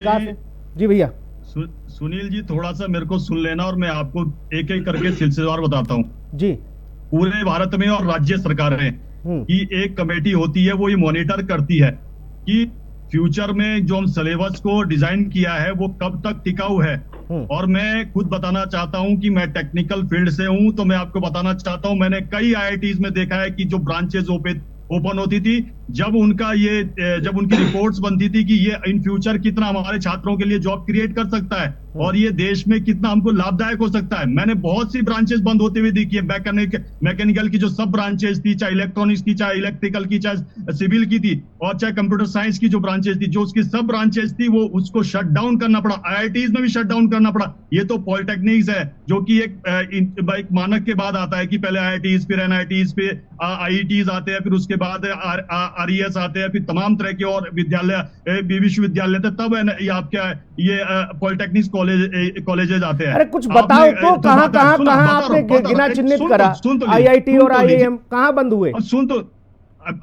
जी भैया। सुनील जी, थोड़ा सा मेरे को सुन लेना और मैं आपको एक एक करके सिलसिलेवार बताता हूँ। जी। पूरे भारत में और राज्य सरकारें हम्म। की एक कमेटी होती है, वो ये मॉनिटर करती है कि फ्यूचर में जो हम सिलेबस को डिजाइन किया है वो कब तक टिकाऊ है। हम्म। और मैं खुद बताना चाहता हूं कि मैं टेक्निकल फील्ड से हूं, तो मैं आपको बताना चाहता हूं, मैंने कई आईआईटीज में देखा है कि जो ब्रांचेस ओपन होती थी, जब उनकी रिपोर्ट्स बनती थी कि ये इन फ्यूचर कितना हमारे छात्रों के लिए जॉब क्रिएट कर सकता है और ये देश में कितना हमको लाभदायक हो सकता है। मैंने बहुत सी ब्रांचेस बंद होते हुए देखी है। मैकेनिकल की जो सब ब्रांचेस थी, चाहे इलेक्ट्रॉनिक्स की, चाहे इलेक्ट्रिकल की, चाहे सिविल की थी, और चाहे कंप्यूटर साइंस की जो ब्रांचेस थी, जो उसकी सब ब्रांचेस थी, वो उसको शट डाउन करना पड़ा। आईआईटीज में भी शट डाउन करना पड़ा। ये तो पॉलिटेक्निक्स है जो कि एक मानक के बाद आता है कि पहले आईआईटीज, फिर एनआईटीज, फिर आईईटीज आते हैं, फिर उसके बाद आरईएस आते हैं, फिर तमाम तरह के और विश्वविद्यालय थे, तब ये आपका ये पॉलिटेक्निक कॉलेजेस आते हैं। अरे कुछ बताओ तो, कहाँ कहाँ कहाँ आपने गिना चिन्हित करा? आईआईटी और आईआईएम कहाँ बंद हुए? सुन तो,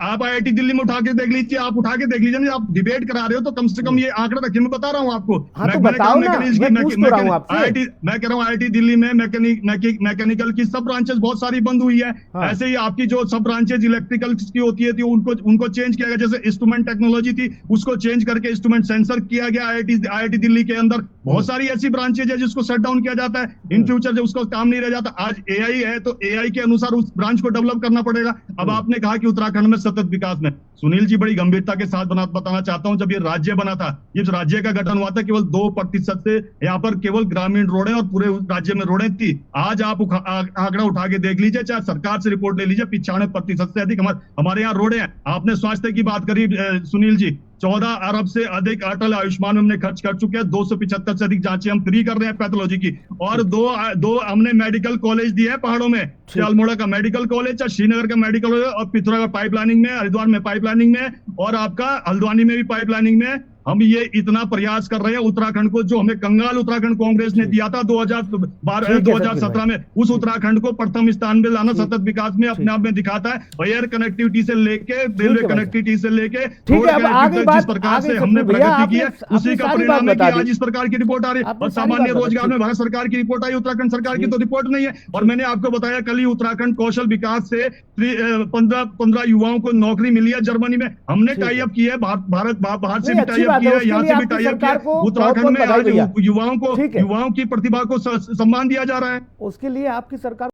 आप आईआईटी दिल्ली में उठा के देख लीजिए, आप उठा के देख लीजिए ना। आप डिबेट करा रहे हो तो कम से कम ये आंकड़ा रखिए। मैं बता रहा हूँ आपको। हाँ तो बताओ ना, मैं पूछ तो रहा हूँ आपसे। मैं कह रहा हूँ आईआईटी दिल्ली में मैकेनिकल की सब ब्रांचेस बहुत सारी बंद हुई है। हाँ। ऐसे ही आपकी जो सब ब्रांचेज इलेक्ट्रिकल की होती है उनको चेंज किया गया। जैसे इंस्ट्रूमेंट टेक्नोलॉजी थी, उसको चेंज करके इंस्ट्रूमेंट सेंसर किया गया आईआईटी दिल्ली के अंदर। बहुत सारी ऐसी ब्रांचेज है जिसको शट डाउन किया जाता है। इन फ्यूचर जब उसको काम नहीं रह जाता, आज एआई है तो एआई के अनुसार उस ब्रांच को डेवलप करना पड़ेगा। अब आपने कहा कि उत्तराखंड में सतत विकास में, सुनील जी बड़ी गंभीरता के साथ बताना चाहता हूं, जब ये राज्य बना था, इस राज्य का गठन हुआ था, केवल 2% से यहाँ पर केवल ग्रामीण रोडें और पूरे राज्य में रोडें थी। आज आप आंकड़ा उठा के देख लीजिए, चाहे सरकार से रिपोर्ट ले लीजिए, 95% से अधिक हमारे यहाँ रोडें हैं। आपने स्वास्थ्य की बात करी सुनील जी, 14 अरब से अधिक अटल आयुष्मान में हमने खर्च कर चुके हैं। 275 से अधिक जांचें हम फ्री कर रहे हैं पैथोलॉजी की। और दो हमने मेडिकल कॉलेज दिए हैं पहाड़ों में, अल्मोड़ा का मेडिकल कॉलेज, श्रीनगर का मेडिकल कॉलेज, और पिथौरागढ़ का पाइपलाइनिंग में, हरिद्वार में पाइपलाइनिंग में, और आपका हल्द्वानी में भी पाइपलाइनिंग में। हम ये इतना प्रयास कर रहे हैं उत्तराखंड को, जो हमें कंगाल उत्तराखंड कांग्रेस ने दिया था 2017 में, उस उत्तराखंड को प्रथम स्थान में लाना सतत विकास में अपने आप में दिखाता है। एयर कनेक्टिविटी से लेके रेलवे कनेक्टिविटी से लेके रोड कनेक्टिविटी, जिस प्रकार से हमने प्रगति की है, उसी का परिणाम है कि आज इस प्रकार की रिपोर्ट आ रही है। और सामान्य रोजगार में भारत सरकार की रिपोर्ट आई, उत्तराखंड सरकार की तो रिपोर्ट नहीं है। और मैंने आपको बताया कल ही, उत्तराखंड कौशल विकास से 15 युवाओं को नौकरी मिली है जर्मनी में। हमने टाई अप किया है, बाहर से भी टाई अप किया है, यहाँ से भी टाई अप किया है। उत्तराखंड में आज युवाओं की प्रतिभा को सम्मान दिया जा रहा है। उसके लिए आपकी सरकार